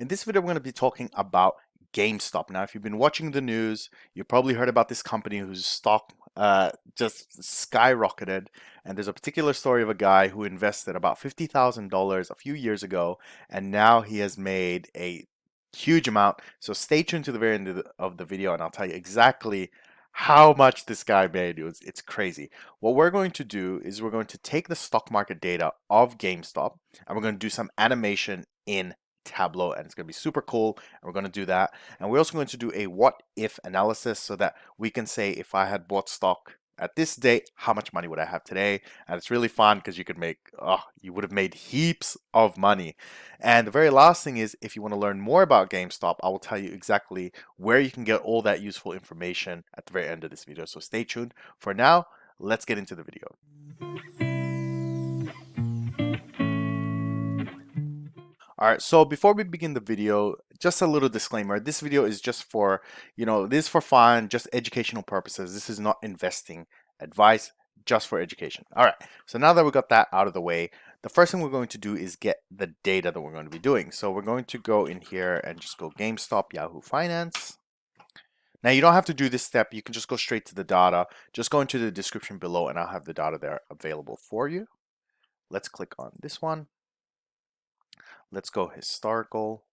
In this video, we're going to be talking about GameStop. Now, if you've been watching the news, you probably heard about this company whose stock just skyrocketed. And there's a particular story of a guy who invested about $50,000 a few years ago, and now he has made a huge amount. So stay tuned to the very end of the video, and I'll tell you exactly how much this guy made. It's crazy. What we're going to do is we're going to take the stock market data of GameStop, and we're going to do some animation in Tableau, and it's going to be super cool, and we're going to do that. And we're also going to do a what if analysis so that we can say, if I had bought stock at this date, how much money would I have today? And it's really fun because you could make, you would have made heaps of money. And the very last thing is, if you want to learn more about GameStop, I will tell you exactly where you can get all that useful information at the very end of this video. So stay tuned. For now, let's get into the video. All right, so before we begin the video, just a little disclaimer. This video is just for, this is for fun, just educational purposes. This is not investing advice, just for education. All right, so now that we got that out of the way, the first thing we're going to do is get the data that we're going to be doing. So we're going to go in here and just go GameStop Yahoo Finance. Now you don't have to do this step. You can just go straight to the data. Just go into the description below and I'll have the data there available for you. Let's click on this one. Let's go historical,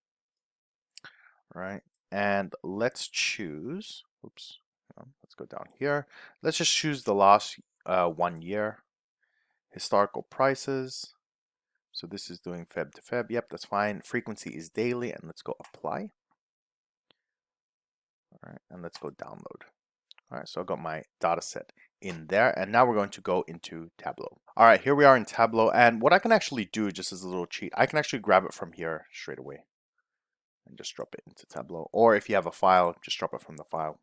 right? And let's choose, let's go down here. Let's just choose the last 1 year. Historical prices. So this is doing Feb to Feb. Yep, that's fine. Frequency is daily, and let's go apply. All right, and let's go download. All right, so I got my data set in there, and now we're going to go into Tableau. All right, here we are in Tableau, and what I can actually do, just as a little cheat, I can actually grab it from here straight away and just drop it into Tableau. Or if you have a file, just drop it from the file.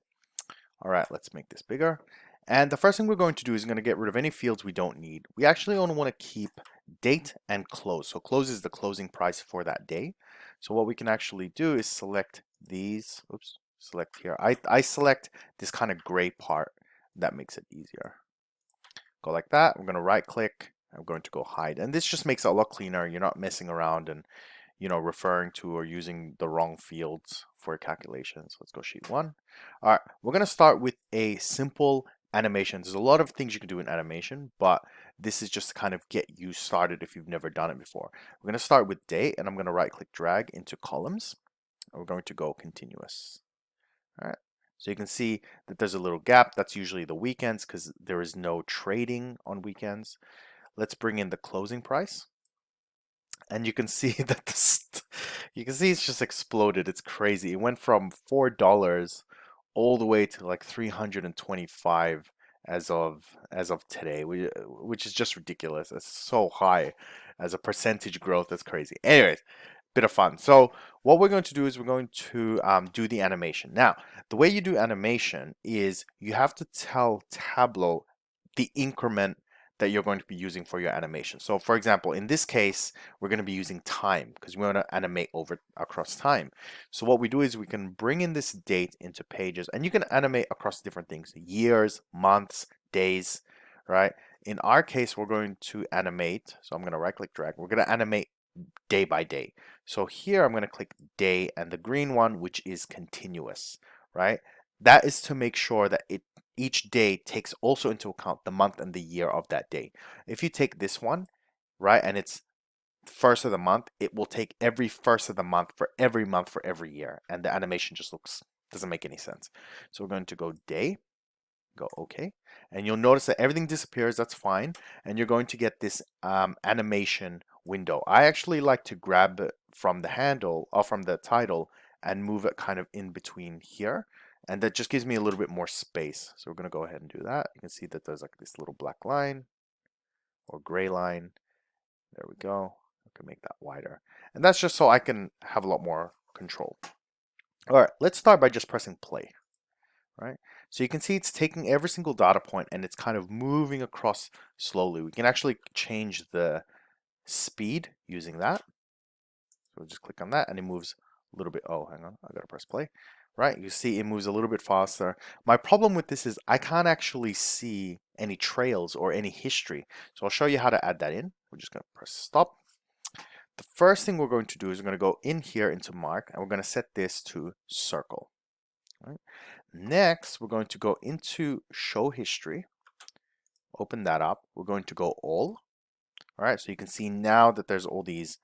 All right, let's make this bigger. And the first thing we're going to do is going to get rid of any fields we don't need. We actually only want to keep date and close. So close is the closing price for that day. So what we can actually do is select these. Select here. I select this kind of gray part. That makes it easier. Go like that. We're going to right click. I'm going to go hide. And this just makes it a lot cleaner. You're not messing around and referring to or using the wrong fields for calculations. Let's go sheet one. All right, we're going to start with a simple animation. There's a lot of things you can do in animation, but this is just to kind of get you started if you've never done it before. We're going to start with date, and I'm going to right click drag into columns, and we're going to go continuous. All right, so you can see that there's a little gap. That's usually the weekends because there is no trading on weekends. Let's bring in the closing price. And you can see that it's just exploded. It's crazy. It went from $4 all the way to like 325 as of today, which is just ridiculous. It's so high as a percentage growth. That's crazy. Anyways, bit of fun. So what we're going to do is we're going to do the animation. Now, the way you do animation is you have to tell Tableau the increment that you're going to be using for your animation. So for example, in this case, we're going to be using time because we want to animate across time. So what we do is we can bring in this date into pages, and you can animate across different things: years, months, days, right? In our case, we're going to animate. So I'm going to right click drag. We're going to animate day by day. So here I'm going to click day, and the green one, which is continuous, right? That is to make sure that each day takes also into account the month and the year of that day. If you take this one, right, and it's first of the month, it will take every first of the month for every year, and the animation just doesn't make any sense. So we're going to go day, go OK, and you'll notice that everything disappears. That's fine, and you're going to get this animation window. I actually like to grab it from the handle or from the title and move it kind of in between here, and that just gives me a little bit more space. So we're going to go ahead and do that. You can see that there's like this little black line or gray line. There we go. I can make that wider, and that's just so I can have a lot more control. All right, let's start by just pressing play. Right, so you can see it's taking every single data point and it's kind of moving across slowly. We can actually change the speed using that. So we'll just click on that and it moves a little bit. Oh, hang on, I gotta press play. Right, you see it moves a little bit faster. My problem with this is I can't actually see any trails or any history. So I'll show you how to add that in. We're just gonna press stop. the first thing we're going to do is we're going to go in here into mark, and we're going to set this to circle. Right? Next, we're going to go into show history, open that up. We're going to go all. All right, so you can see now that there's all these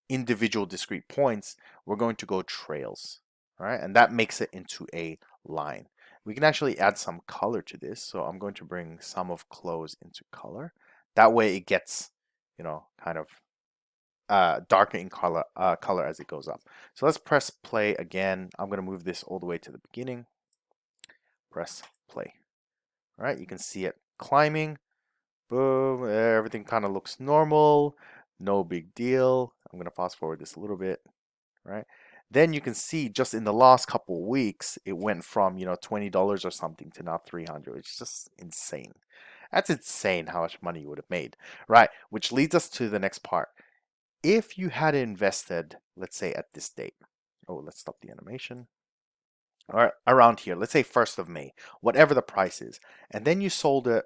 individual discrete points. We're going to go trails. All right, and that makes it into a line. We can actually add some color to this. So I'm going to bring sum of close into color. That way it gets, kind of darker in color as it goes up. So let's press play again. I'm going to move this all the way to the beginning. Press play. All right, you can see it climbing. Boom, everything kind of looks normal. No big deal. I'm going to fast forward this a little bit. Right. Then you can see just in the last couple of weeks, it went from, $20 or something to now 300. It's just insane. That's insane how much money you would have made. Right. Which leads us to the next part. If you had invested, let's say at this date. Oh, let's stop the animation. Or around here, let's say 1st of May, whatever the price is. And then you sold it,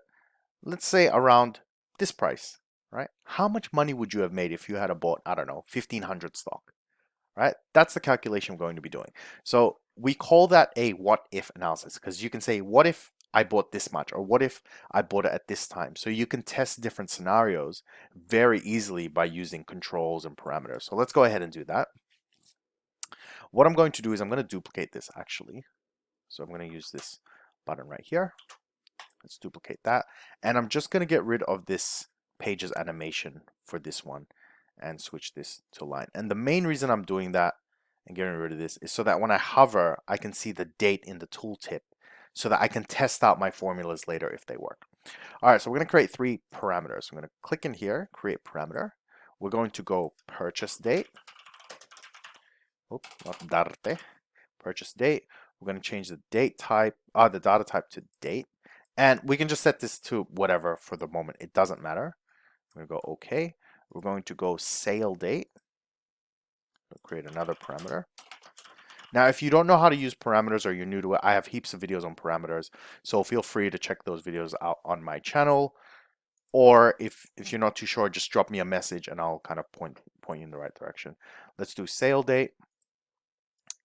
let's say around this price, right? How much money would you have made if you had bought, I don't know, 1,500 stock? Right? That's the calculation we're going to be doing. So we call that a what if analysis, because you can say, what if I bought this much, or what if I bought it at this time? So you can test different scenarios very easily by using controls and parameters. So let's go ahead and do that. What I'm going to do is I'm going to duplicate this actually. So I'm going to use this button right here. Let's duplicate that. And I'm just going to get rid of this pages animation for this one and switch this to line. And the main reason I'm doing that and getting rid of this is so that when I hover, I can see the date in the tooltip so that I can test out my formulas later if they work. All right, so we're going to create 3 parameters. I'm going to click in here, create parameter. We're going to go purchase date. Oops, not darte. Purchase date. We're going to change the date type, the data type to date. And we can just set this to whatever for the moment. It doesn't matter. We're going to go OK. We're going to go sale date. We'll create another parameter. Now, if you don't know how to use parameters or you're new to it, I have heaps of videos on parameters. So feel free to check those videos out on my channel. Or if you're not too sure, just drop me a message and I'll kind of point you in the right direction. Let's do sale date.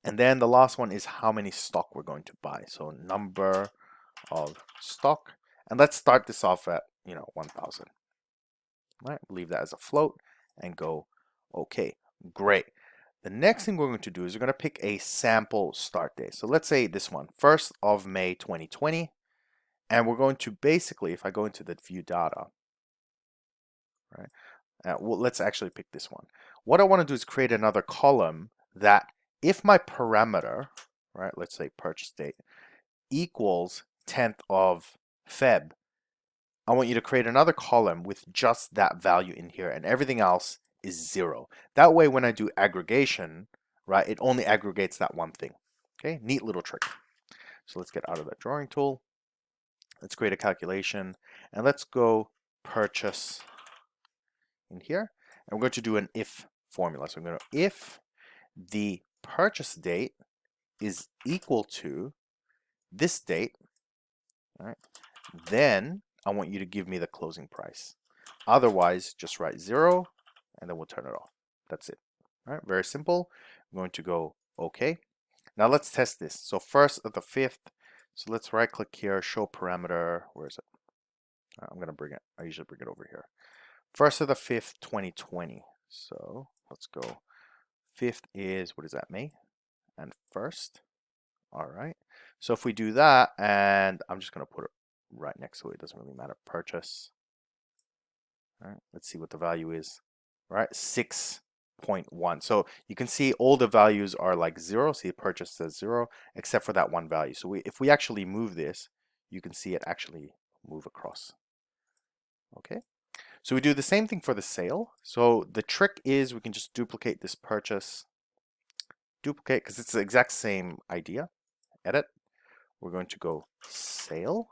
And then the last one is how many stock we're going to buy. So number of stock. And let's start this off at, 1,000. Right, leave that as a float and go okay. Great. The next thing we're going to do is we're going to pick a sample start date. So let's say this one, 1st of May 2020. And we're going to basically, if I go into the view data, right? Well, let's actually pick this one. What I want to do is create another column that if my parameter, right, let's say purchase date, equals 10th of Feb, I want you to create another column with just that value in here and everything else is 0. That way when I do aggregation, right, it only aggregates that one thing. Okay, neat little trick. So let's get out of that drawing tool. Let's create a calculation and let's go purchase in here. And we're going to do an if formula. So I'm going to if the purchase date is equal to this date, all right, then I want you to give me the closing price. Otherwise, just write 0 and then we'll turn it off. That's it. All right, very simple. I'm going to go OK. Now let's test this. So 1st of the 5th. So let's right click here, show parameter. Where is it? I'm going to bring it. I usually bring it over here. 1st of the 5th, 2020. So let's go. 5th is, what is that, May? And 1st. All right. So if we do that, and I'm just going to put it right next to it. It doesn't really matter. Purchase. All right. Let's see what the value is. All right. 6.1. So you can see all the values are like 0. See, purchase says 0, except for that one value. So if we actually move this, you can see it actually move across. Okay. So we do the same thing for the sale. So the trick is we can just duplicate this purchase. Duplicate, because it's the exact same idea. Edit. We're going to go sale.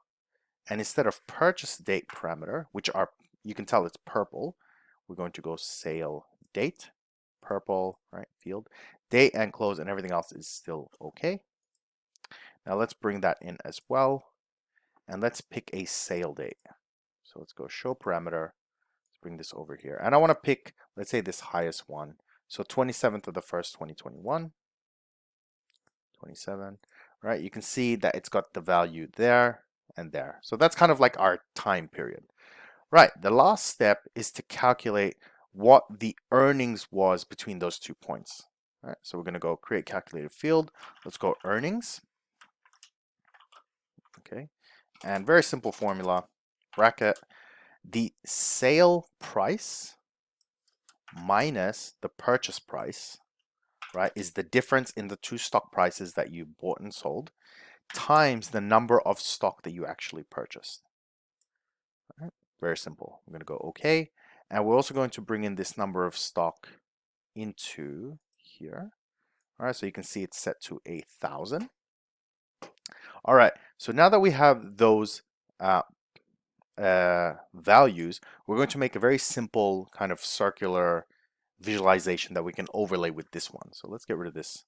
And instead of purchase date parameter, which are, you can tell it's purple, we're going to go sale date, purple, right, field. Date and close and everything else is still okay. Now let's bring that in as well. And let's pick a sale date. So let's go show parameter. Let's bring this over here. And I want to pick, let's say, this highest one. So 27th of the 1st, 2021. 27, right? You can see that it's got the value there and there. So that's kind of like our time period. Right, the last step is to calculate what the earnings was between those 2 points. All right, so we're going to go create calculated field. Let's go earnings. Okay, and very simple formula, bracket the sale price minus the purchase price, right, is the difference in the two stock prices that you bought and sold times the number of stock that you actually purchased. All right, very simple. I'm going to go OK. And we're also going to bring in this number of stock into here. All right, so you can see it's set to 1,000. All right, so now that we have those values, we're going to make a very simple kind of circular visualization that we can overlay with this one. So let's get rid of this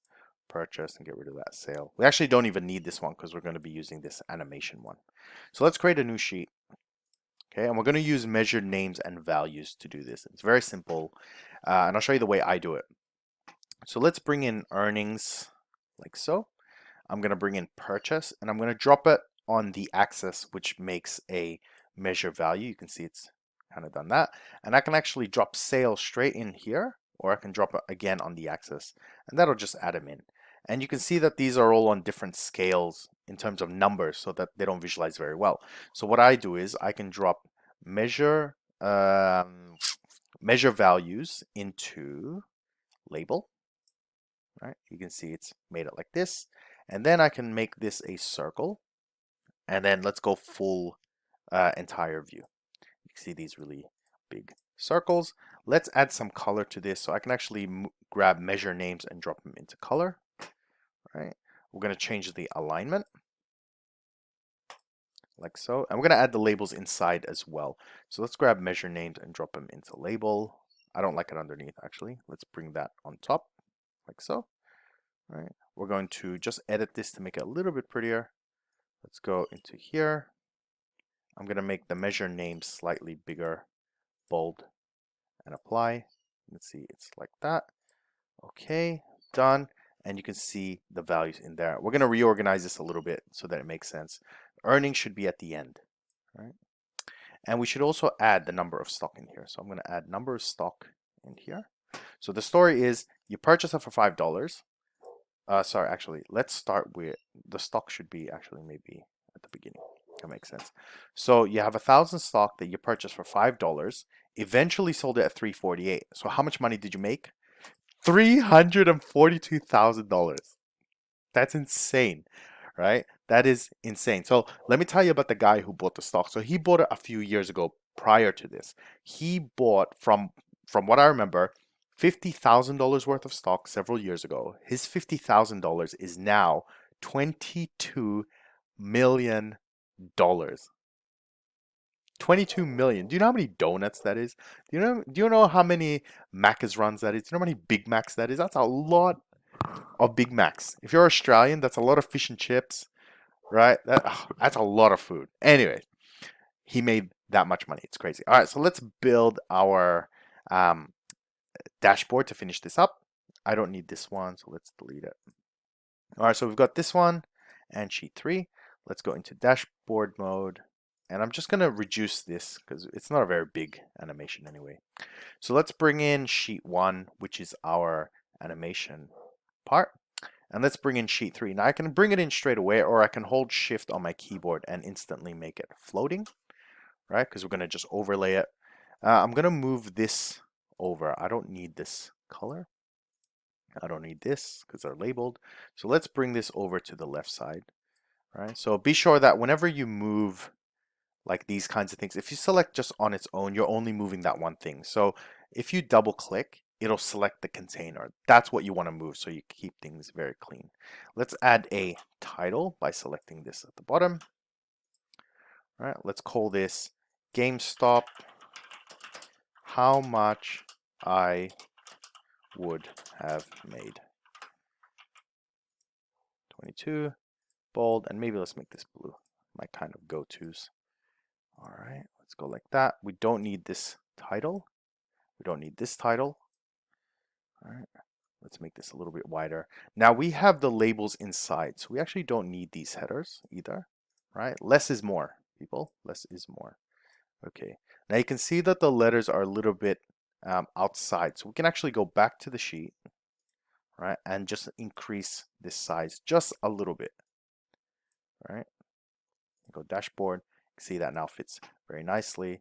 purchase and get rid of that sale. We actually don't even need this one because we're going to be using this animation one. So let's create a new sheet. Okay, and we're going to use measured names and values to do this. It's very simple, and I'll show you the way I do it. So let's bring in earnings like so. I'm going to bring in purchase, and I'm going to drop it on the axis, which makes a measure value. You can see it's kind of done that. And I can actually drop sales straight in here, or I can drop it again on the axis, and that'll just add them in. And you can see that these are all on different scales in terms of numbers so that they don't visualize very well. So what I do is I can drop measure values into label. Right? You can see it's made it like this. And then I can make this a circle. And then let's go full entire view. You can see these really big circles. Let's add some color to this. So I can actually grab measure names and drop them into color. Right? We're going to change the alignment like so. And we're going to add the labels inside as well. So let's grab measure names and drop them into label. I don't like it underneath actually. Let's bring that on top like so. All right. We're going to just edit this to make it a little bit prettier. Let's go into here. I'm going to make the measure name slightly bigger, bold, and apply. Let's see, it's like that. Okay, done. And you can see the values in there. We're going to reorganize this a little bit so that it makes sense. Earnings should be at the end, right? And we should also add the number of stock in here. So I'm going to add number of stock in here. So the story is you purchase it for $5. Sorry, actually, let's start with the stock should be actually maybe at the beginning. That makes sense. So you have 1,000 stock that you purchased for $5, eventually sold it at $348. So how much money did you make? $342,000. That's insane, right? That is insane. So let me tell you about the guy who bought the stock. So he bought it a few years ago prior to this. He bought from what I remember, $50,000 worth of stock several years ago. His $50,000 is now $22 million. 22 million. Do you know how many donuts that is? Do you know how many Macca's runs that is? Do you know how many Big Macs that is? That's a lot of Big Macs. If you're Australian, that's a lot of fish and chips, right? That's a lot of food. Anyway, he made that much money. It's crazy. All right, so let's build our dashboard to finish this up. I don't need this one, so let's delete it. All right, so we've got this one and sheet 3. Let's go into dashboard mode. And I'm just going to reduce this because it's not a very big animation anyway. So let's bring in sheet 1, which is our animation part. And let's bring in sheet 3. Now I can bring it in straight away, or I can hold shift on my keyboard and instantly make it floating, right? Because we're going to just overlay it. I'm going to move this over. I don't need this color. I don't need this because they're labeled. So let's bring this over to the left side, right? So be sure that whenever you move like these kinds of things, if you select just on its own, you're only moving that one thing. So if you double click, it'll select the container. That's what you want to move so you keep things very clean. Let's add a title by selecting this at the bottom. All right, let's call this GameStop How Much I Would Have Made. 22, bold, and maybe let's make this blue. My kind of go-tos. All right, let's go like that. We don't need this title. We don't need this title. All right. Let's make this a little bit wider. Now we have the labels inside, so we actually don't need these headers either, right? Less is more, people. Less is more. Okay. Now you can see that the letters are a little bit outside, so we can actually go back to the sheet, right, and just increase this size just a little bit, right? Go dashboard. See that now fits very nicely.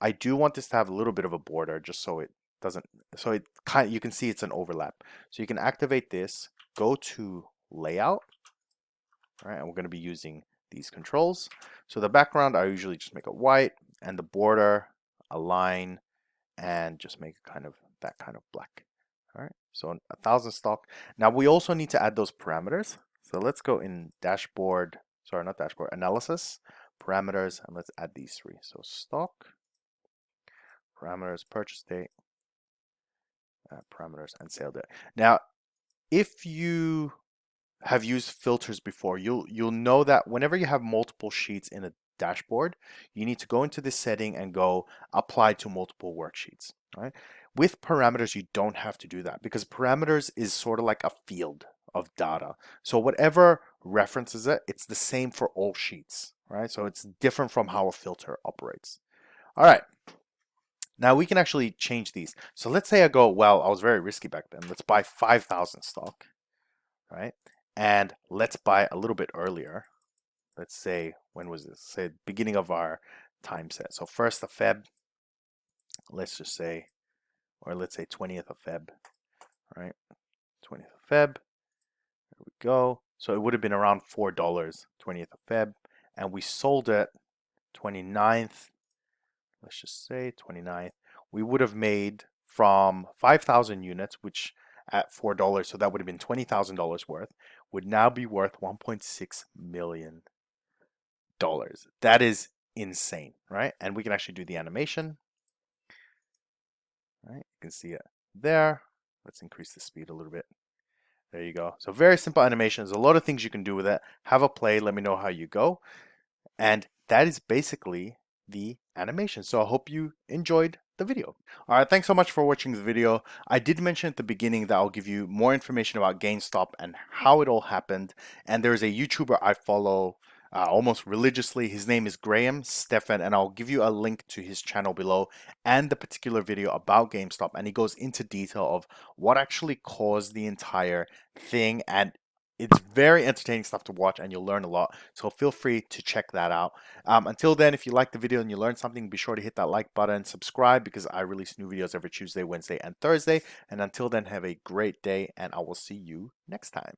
I do want this to have a little bit of a border just so it doesn't, so it kind of, you can see it's an overlap. So you can activate this, go to layout, right? And we're going to be using these controls. So the background, I usually just make it white, and the border, align, and just make it kind of that kind of black. All right, so 1,000 stock. Now we also need to add those parameters. So let's go in dashboard, sorry, not dashboard, analysis, parameters, and let's add these three. So stock, parameters, purchase date, parameters, and sale date. Now, if you have used filters before, you'll know that whenever you have multiple sheets in a dashboard, you need to go into this setting and go apply to multiple worksheets, right? With parameters, you don't have to do that because parameters is sort of like a field of data. So whatever references it, it's the same for all sheets, right? So it's different from how a filter operates. All right. Now we can actually change these. So let's say I go, well, I was very risky back then. Let's buy 5,000 stock, right? And let's buy a little bit earlier. Let's say, when was this? Say beginning of our time set. So 1st of Feb, let's just say, or let's say 20th of Feb, right? 20th of Feb, there we go. So it would have been around $4, 20th of Feb, and we sold it 29th, let's just say 29th. We would have made from 5,000 units, which at $4, so that would have been $20,000 worth, would now be worth $1.6 million. That is insane, right? And we can actually do the animation. Right, you can see it there. Let's increase the speed a little bit. There you go. So very simple animations. A lot of things you can do with it. Have a play. Let me know how you go. And that is basically the animation. So I hope you enjoyed the video. All right, thanks so much for watching the video. I did mention at the beginning that I'll give you more information about GameStop and how it all happened. And there's a YouTuber I follow almost religiously. His name is Stephan, and I'll give you a link to his channel below and the particular video about GameStop. And he goes into detail of what actually caused the entire thing, and it's very entertaining stuff to watch, and you'll learn a lot. So feel free to check that out. Until then, if you liked the video and you learned something, be sure to hit that like button, subscribe, because I release new videos every Tuesday, Wednesday, and Thursday. And until then, have a great day, and I will see you next time.